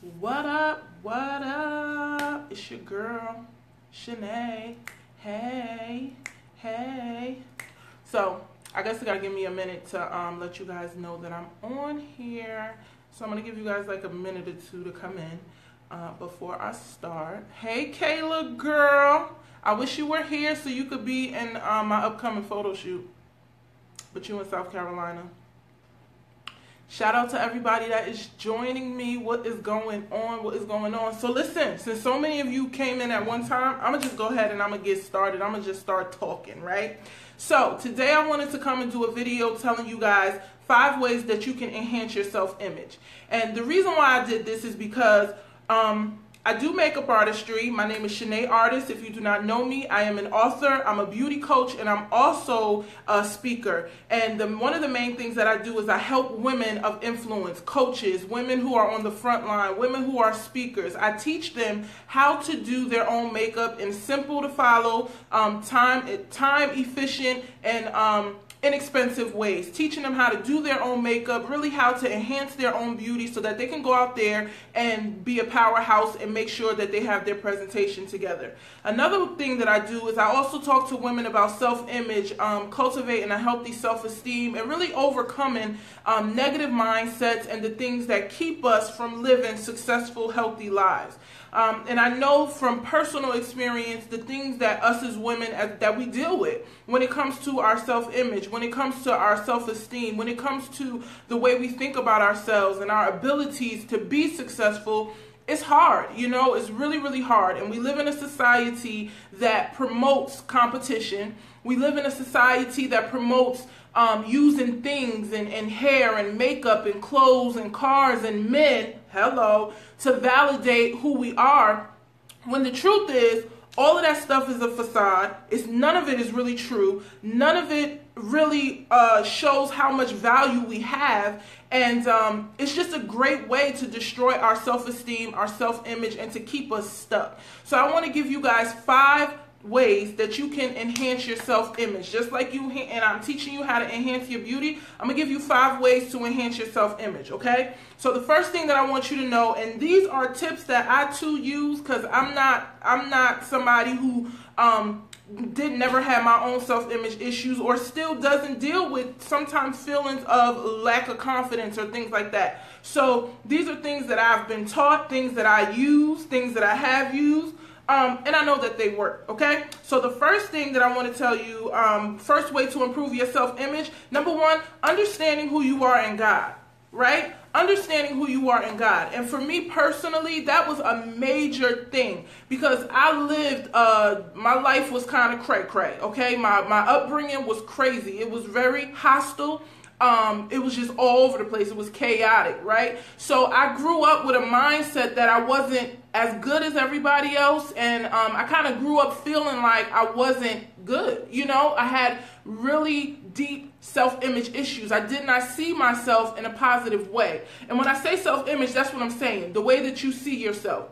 What up? What up? It's your girl, Shanae. Hey, hey. So, I guess I gotta give me a minute to let you guys know that I'm on here. So I'm gonna give you guys like a minute or two to come in before I start. Hey, Kayla, girl. I wish you were here so you could be in my upcoming photo shoot. But you in South Carolina. Shout out to everybody that is joining me. What is going on? What is going on? So listen, since so many of you came in at one time, I'm going to just go ahead and I'm going to get started. I'm going to just start talking, right? So today I wanted to come and do a video telling you guys 5 ways that you can enhance your self-image. And the reason why I did this is because I do makeup artistry. My name is Shanae Artist. If you do not know me, I am an author, I'm a beauty coach, and I'm also a speaker. And one of the main things that I do is I help women of influence, coaches, women who are on the front line, women who are speakers. I teach them how to do their own makeup in simple to follow, time efficient, and inexpensive ways, teaching them how to do their own makeup, really how to enhance their own beauty so that they can go out there and be a powerhouse and make sure that they have their presentation together. Another thing that I do is I also talk to women about self-image, cultivating a healthy self-esteem, and really overcoming negative mindsets and the things that keep us from living successful, healthy lives. And I know from personal experience the things that us as women that we deal with when it comes to our self-image, when it comes to our self-esteem, when it comes to the way we think about ourselves and our abilities to be successful. It's hard, you know, it's really, really hard. And we live in a society that promotes competition. We live in a society that promotes using things and hair and makeup and clothes and cars and men, hello, to validate who we are. When the truth is, all of that stuff is a facade. None of it is really true. None of it really shows how much value we have. And it's just a great way to destroy our self-esteem, our self-image, and to keep us stuck. So I want to give you guys 5 ways that you can enhance your self-image. Just like you, and I'm teaching you how to enhance your beauty, I'm gonna give you 5 ways to enhance your self-image, okay? So the first thing that I want you to know, and these are tips that I too use, because I'm not somebody who never had my own self-image issues or still doesn't deal with sometimes feelings of lack of confidence or things like that. So these are things that I've been taught, things that I use, things that I have used. And I know that they work, okay? So the first thing that I want to tell you, first way to improve your self-image, number 1, understanding who you are in God, right? Understanding who you are in God. And for me personally, that was a major thing because I lived, my life was kind of cray-cray, okay? My upbringing was crazy. It was very hostile. It was just all over the place. It was chaotic, right? So I grew up with a mindset that I wasn't as good as everybody else, and I kind of grew up feeling like I wasn't good. You know, I had really deep self-image issues. I did not see myself in a positive way. And when I say self-image, that's what I'm saying, the way that you see yourself.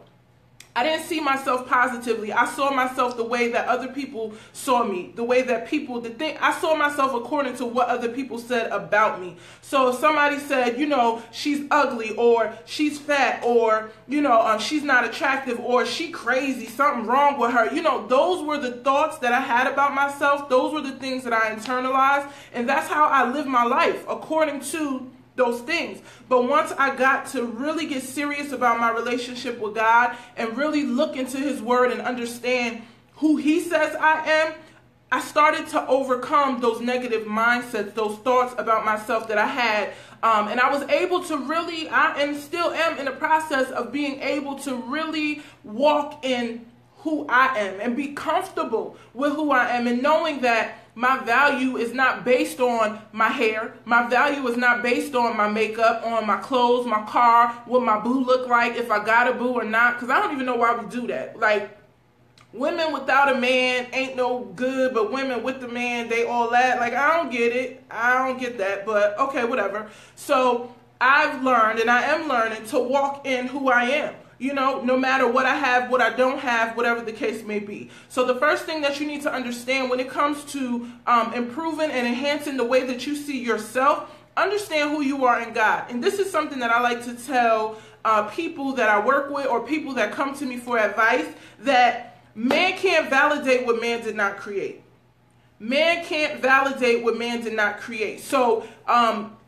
I didn't see myself positively. I saw myself the way that other people saw me, the way that I saw myself according to what other people said about me. So if somebody said, you know, she's ugly or she's fat or, you know, she's not attractive or she crazy, something wrong with her, you know, those were the thoughts that I had about myself. Those were the things that I internalized. And that's how I live my life, according to those things. But once I got to really get serious about my relationship with God and really look into His Word and understand who He says I am, I started to overcome those negative mindsets, those thoughts about myself that I had. And I was able to really, and still am in the process of being able to really walk in who I am and be comfortable with who I am, and knowing that my value is not based on my hair. My value is not based on my makeup, on my clothes, my car, what my boo look like, if I got a boo or not, because I don't even know why we do that. Like, women without a man ain't no good, but women with the man, they all that. Like, I don't get it. I don't get that, but okay, whatever. So I've learned, and I am learning, to walk in who I am. You know, no matter what I have, what I don't have, whatever the case may be. So the first thing that you need to understand when it comes to improving and enhancing the way that you see yourself, understand who you are in God. And this is something that I like to tell people that I work with or people that come to me for advice, that man can't validate what man did not create. Man can't validate what man did not create. So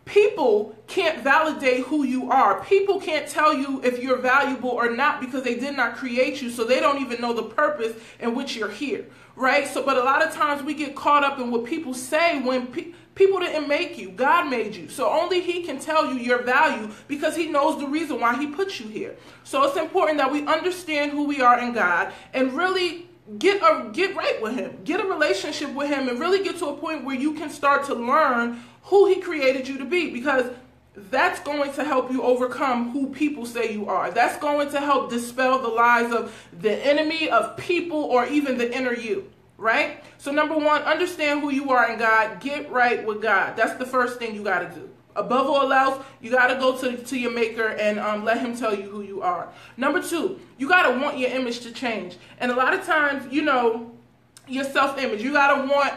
people can't validate who you are. People can't tell you if you're valuable or not because they did not create you, so they don't even know the purpose in which you're here, right? So, but a lot of times we get caught up in what people say when people didn't make you. God made you. So only he can tell you your value because he knows the reason why he put you here. So it's important that we understand who we are in God and really get right with him. Get a relationship with him and really get to a point where you can start to learn who he created you to be, because that's going to help you overcome who people say you are. That's going to help dispel the lies of the enemy, of people, or even the inner you, right? So number one, understand who you are in God. Get right with God. That's the first thing you got to do. Above all else, you got to go to your maker and let him tell you who you are. Number two, you got to want your image to change. And a lot of times, you know, your self-image, you got to want,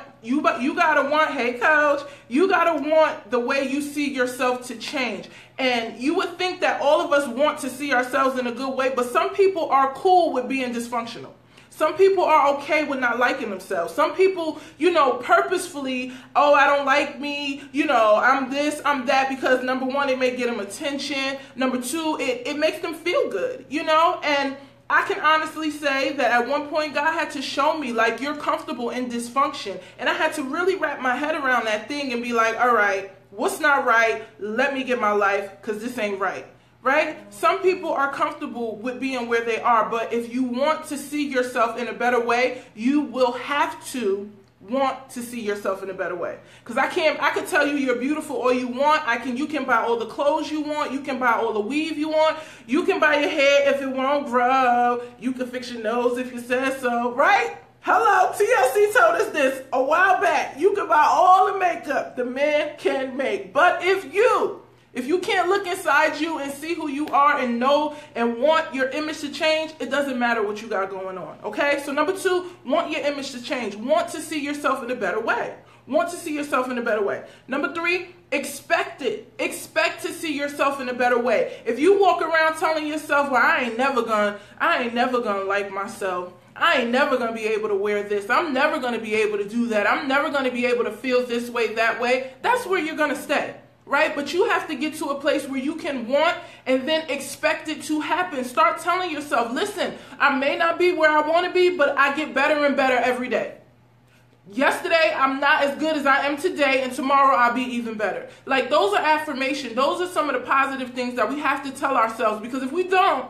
hey coach, you got to want the way you see yourself to change. And you would think that all of us want to see ourselves in a good way, but some people are cool with being dysfunctional. Some people are okay with not liking themselves. Some people, you know, purposefully, oh, I don't like me, you know, I'm this, I'm that, because number one, it may get them attention. Number two, it makes them feel good, you know, and I can honestly say that at one point God had to show me, like, you're comfortable in dysfunction. And I had to really wrap my head around that thing and be like, all right, what's not right? Let me get my life, because this ain't right. Right? Some people are comfortable with being where they are, but if you want to see yourself in a better way, you will have to want to see yourself in a better way. Because I could tell you you're beautiful all you want. You can buy all the clothes you want. You can buy all the weave you want. You can buy your hair if it won't grow. You can fix your nose if you said so, right? Hello, TLC told us this a while back. You can buy all the makeup the man can make. But if you can't look inside you and see who you are and know and want your image to change, it doesn't matter what you got going on, okay? So number two, want your image to change. Want to see yourself in a better way. Want to see yourself in a better way. Number three, expect it. Expect to see yourself in a better way. If you walk around telling yourself, well, I ain't never gonna like myself. I ain't never going to be able to wear this. I'm never going to be able to do that. I'm never going to be able to feel this way, that way. That's where you're going to stay. Right? But you have to get to a place where you can want and then expect it to happen. Start telling yourself, listen, I may not be where I want to be, but I get better and better every day. Yesterday, I'm not as good as I am today, and tomorrow I'll be even better. Like, those are affirmations. Those are some of the positive things that we have to tell ourselves, because if we don't,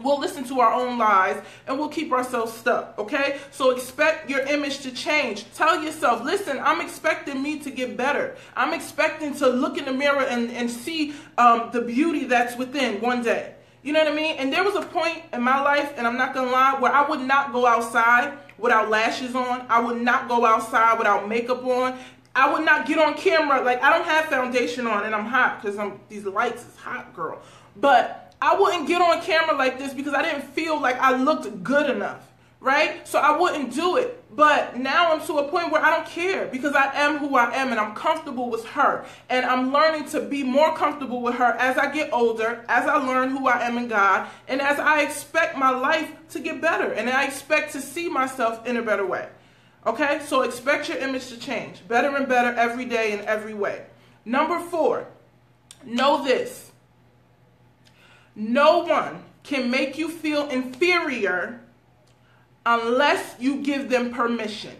we'll listen to our own lies and we'll keep ourselves stuck, okay? So expect your image to change. Tell yourself, listen, I'm expecting me to get better. I'm expecting to look in the mirror and see the beauty that's within one day. You know what I mean? And there was a point in my life, and I'm not going to lie, where I would not go outside without lashes on. I would not go outside without makeup on. I would not get on camera. Like, I don't have foundation on and I'm hot because these lights is hot, girl. But I wouldn't get on camera like this because I didn't feel like I looked good enough, right? So I wouldn't do it. But now I'm to a point where I don't care because I am who I am and I'm comfortable with her. And I'm learning to be more comfortable with her as I get older, as I learn who I am in God, and as I expect my life to get better and I expect to see myself in a better way. Okay? So expect your image to change. Better and better every day in every way. Number 4, know this. No one can make you feel inferior unless you give them permission.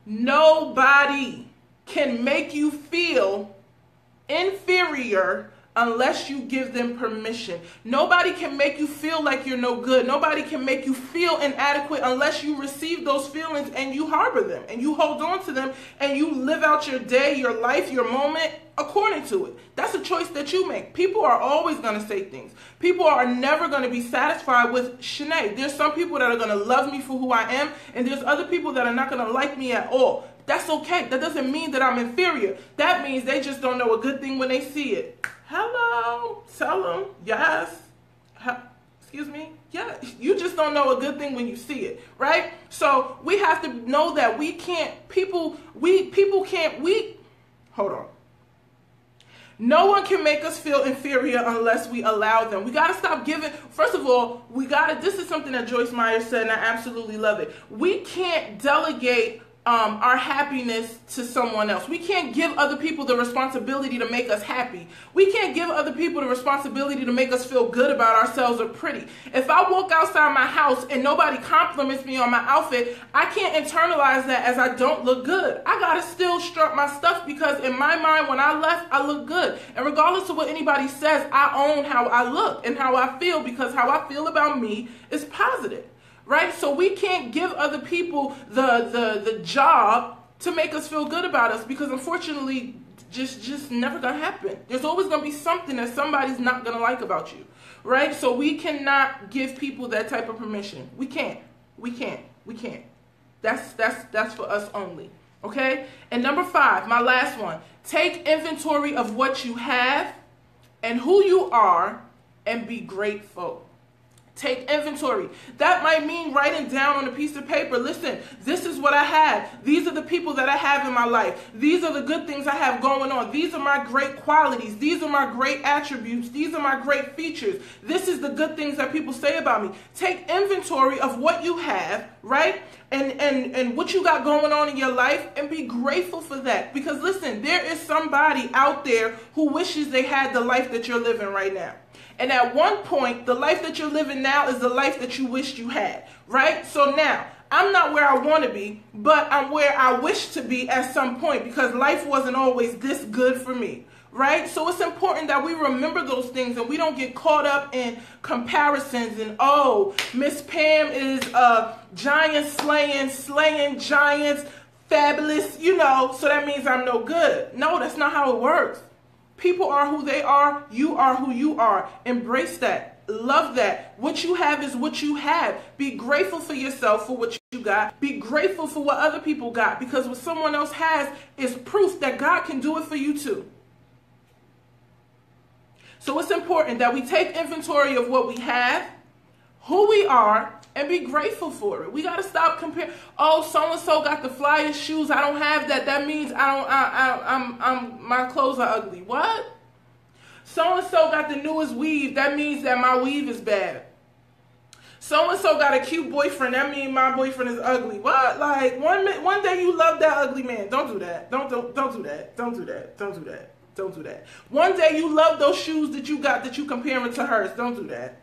Nobody can make you feel inferior unless you give them permission. Nobody can make you feel like you're no good. Nobody can make you feel inadequate unless you receive those feelings and you harbor them and you hold on to them and you live out your day, your life, your moment according to it. That's a choice that you make. People are always going to say things. People are never going to be satisfied with Shanae. There's some people that are going to love me for who I am, and there's other people that are not going to like me at all. That's okay. That doesn't mean that I'm inferior. That means they just don't know a good thing when they see it. Hello? Tell them. Yes. Excuse me? Yeah. You just don't know a good thing when you see it, right? So we have to know that we can't, hold on. No one can make us feel inferior unless we allow them. We got to stop giving. First of all, this is something that Joyce Meyer said, and I absolutely love it. We can't delegate our happiness to someone else. We can't give other people the responsibility to make us happy. We can't give other people the responsibility to make us feel good about ourselves or pretty. If I walk outside my house and nobody compliments me on my outfit, I can't internalize that as I don't look good. I gotta still strut my stuff because in my mind, when I left, I look good. And regardless of what anybody says, I own how I look and how I feel, because how I feel about me is positive. Right? So we can't give other people the job to make us feel good about us, because unfortunately, just never gonna happen. There's always gonna be something that somebody's not gonna like about you. Right? So we cannot give people that type of permission. We can't. That's for us only. Okay? And number 5, my last one. Take inventory of what you have and who you are and be grateful. Take inventory. That might mean writing down on a piece of paper, listen, this is what I have. These are the people that I have in my life. These are the good things I have going on. These are my great qualities. These are my great attributes. These are my great features. This is the good things that people say about me. Take inventory of what you have, right? And what you got going on in your life, and be grateful for that. Because listen, there is somebody out there who wishes they had the life that you're living right now. And at one point, the life that you're living now is the life that you wished you had, right? So now, I'm not where I want to be, but I'm where I wish to be at some point, because life wasn't always this good for me, right? So it's important that we remember those things and we don't get caught up in comparisons and, oh, Miss Pam is giant slaying giants, fabulous, so that means I'm no good. No, that's not how it works. People are who they are. You are who you are. Embrace that. Love that. What you have is what you have. Be grateful for yourself for what you got. Be grateful for what other people got, because what someone else has is proof that God can do it for you too. So it's important that we take inventory of what we have, who we are, and be grateful for it. We got to stop comparing. Oh, so-and-so got the flyest shoes. I don't have that. That means my clothes are ugly. What? So-and-so got the newest weave. That means that my weave is bad. So-and-so got a cute boyfriend. That means my boyfriend is ugly. What? Like, one day you love that ugly man. Don't do that. Don't do that. Don't do that. Don't do that. Don't do that. One day you love those shoes that you got that you comparing to hers. Don't do that.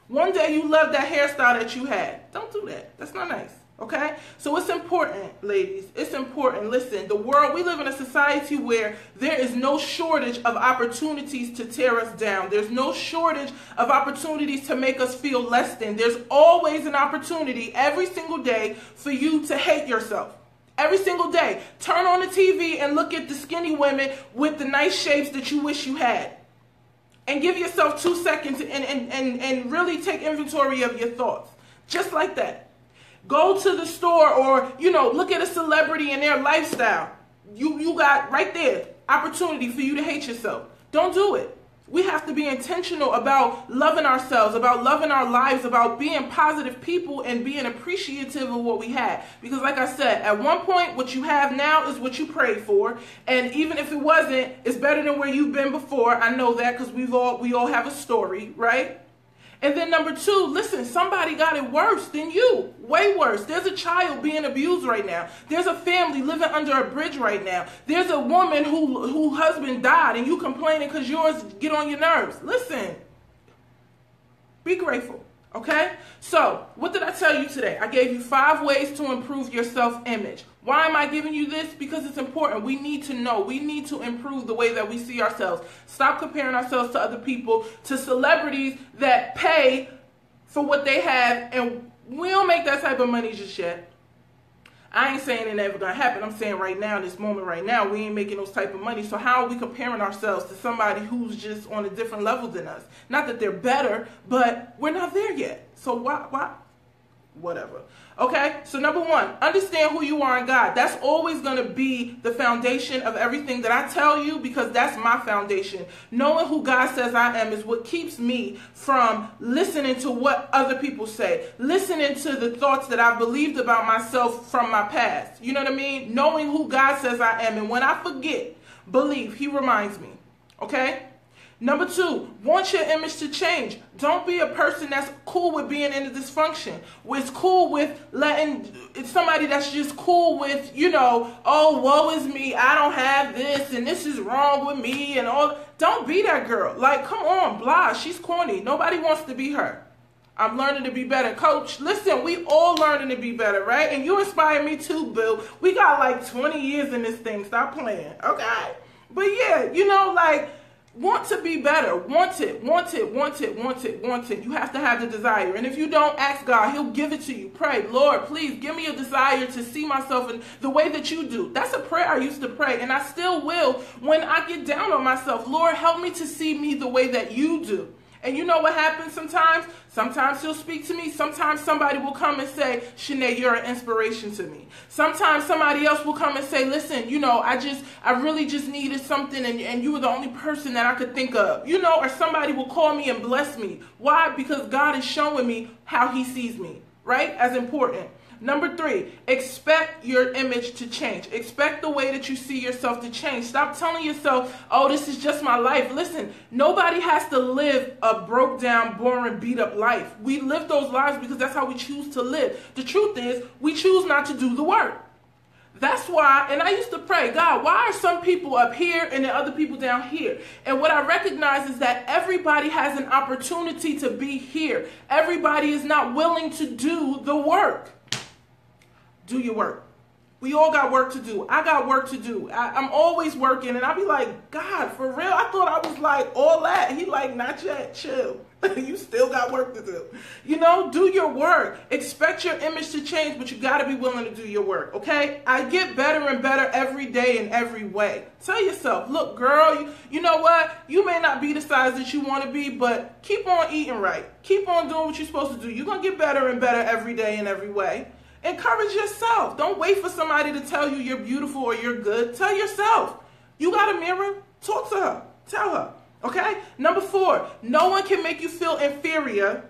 One day you love that hairstyle that you had. Don't do that. That's not nice. Okay? So it's important, ladies. It's important. Listen, we live in a society where there is no shortage of opportunities to tear us down. There's no shortage of opportunities to make us feel less than. There's always an opportunity every single day for you to hate yourself. Every single day. Turn on the TV and look at the skinny women with the nice shapes that you wish you had. And give yourself 2 seconds and really take inventory of your thoughts. Just like that. Go to the store or, look at a celebrity and their lifestyle. You got right there opportunity for you to hate yourself. Don't do it. We have to be intentional about loving ourselves, about loving our lives, about being positive people and being appreciative of what we have. Because like I said, at one point, what you have now is what you prayed for. And even if it wasn't, it's better than where you've been before. I know that because we all have a story, right? And then number 2, listen, somebody got it worse than you. Way worse. There's a child being abused right now. There's a family living under a bridge right now. There's a woman whose husband died and you complaining because yours get on your nerves. Listen, be grateful. Okay? So, what did I tell you today? I gave you 5 ways to improve your self-image. Why am I giving you this? Because it's important. We need to know. We need to improve the way that we see ourselves. Stop comparing ourselves to other people, to celebrities that pay for what they have, and we don't make that type of money just yet. I ain't saying it never gonna happen. I'm saying right now, this moment right now, we ain't making those type of money. So how are we comparing ourselves to somebody who's just on a different level than us? Not that they're better, but we're not there yet. So why? Whatever. Okay? So number 1, understand who you are in God. That's always going to be the foundation of everything that I tell you, because that's my foundation. Knowing who God says I am is what keeps me from listening to what other people say. Listening to the thoughts that I believed about myself from my past. You know what I mean? Knowing who God says I am. And when I forget, believe, He reminds me. Okay? Number 2, want your image to change. Don't be a person that's cool with being in a dysfunction. It's cool with letting, it's somebody that's just cool with, oh, woe is me, I don't have this, and this is wrong with me, and all. Don't be that girl. Like, come on, blah, she's corny. Nobody wants to be her. I'm learning to be better. Coach, listen, we all learning to be better, right? And you inspire me too, Bill. We got like 20 years in this thing. Stop playing, okay? But yeah, want to be better. Want it. You have to have the desire. And if you don't, ask God. He'll give it to you. Pray, Lord, please give me a desire to see myself in the way that you do. That's a prayer I used to pray, and I still will when I get down on myself. Lord, help me to see me the way that you do. And you know what happens sometimes? Sometimes he'll speak to me. Sometimes somebody will come and say, Shanae, you're an inspiration to me. Sometimes somebody else will come and say, listen, I really just needed something, and you were the only person that I could think of. Or somebody will call me and bless me. Why? Because God is showing me how he sees me, right? As important. Number 3, expect your image to change. Expect the way that you see yourself to change. Stop telling yourself, oh, this is just my life. Listen, nobody has to live a broke down, boring, beat up life. We live those lives because that's how we choose to live. The truth is, we choose not to do the work. That's why, and I used to pray, God, why are some people up here and the other people down here? And what I recognize is that everybody has an opportunity to be here. Everybody is not willing to do the work. Do your work. We all got work to do. I got work to do. I'm always working, and I'll be like, God, for real? I thought I was like all that. He like, not yet. Chill. You still got work to do. Do your work. Expect your image to change, but you got to be willing to do your work, okay? I get better and better every day in every way. Tell yourself, look, girl, you know what? You may not be the size that you want to be, but keep on eating right. Keep on doing what you're supposed to do. You're going to get better and better every day in every way. Encourage yourself. Don't wait for somebody to tell you you're beautiful or you're good. Tell yourself. You got a mirror? Talk to her. Tell her. Okay? Number 4, no one can make you feel inferior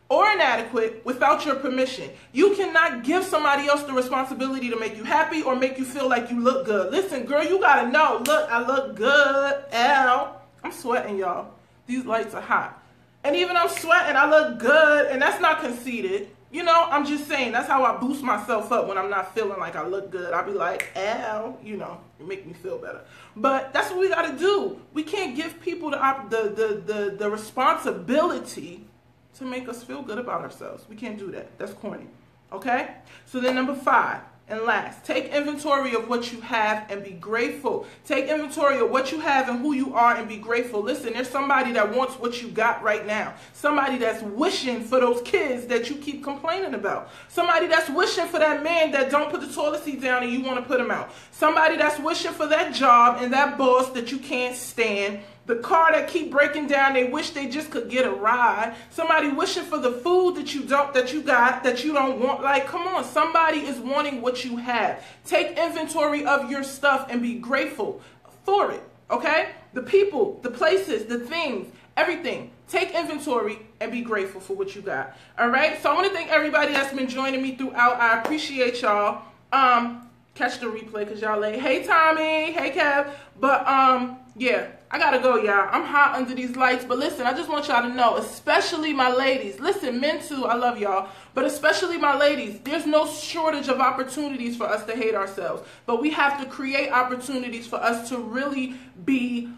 or inadequate without your permission. You cannot give somebody else the responsibility to make you happy or make you feel like you look good. Listen, girl, you got to know. Look, I look good. Ow. I'm sweating, y'all. These lights are hot. And even I'm sweating, I look good, and that's not conceited. I'm just saying, that's how I boost myself up when I'm not feeling like I look good. I'll be like, ow, it make me feel better. But that's what we got to do. We can't give people the responsibility to make us feel good about ourselves. We can't do that. That's corny. Okay? So then number 5. And last, take inventory of what you have and be grateful. Take inventory of what you have and who you are and be grateful. Listen, there's somebody that wants what you got right now. Somebody that's wishing for those kids that you keep complaining about. Somebody that's wishing for that man that don't put the toilet seat down and you want to put him out. Somebody that's wishing for that job and that boss that you can't stand. The car that keep breaking down, they wish they just could get a ride. Somebody wishing for the food that you got that you don't want. Like, come on, somebody is wanting what you have. Take inventory of your stuff and be grateful for it, okay? The people, the places, the things, everything. Take inventory and be grateful for what you got, all right? So I want to thank everybody that's been joining me throughout. I appreciate y'all. Catch the replay because y'all late. Hey, Tommy. Hey, Kev. But, yeah. I gotta go, y'all. I'm hot under these lights, but listen, I just want y'all to know, especially my ladies. Listen, men too, I love y'all, but especially my ladies, there's no shortage of opportunities for us to hate ourselves, but we have to create opportunities for us to really be,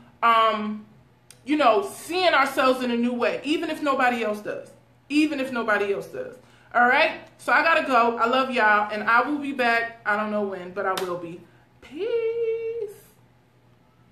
seeing ourselves in a new way, even if nobody else does. Even if nobody else does. All right? So I gotta go. I love y'all, and I will be back. I don't know when, but I will be. Peace.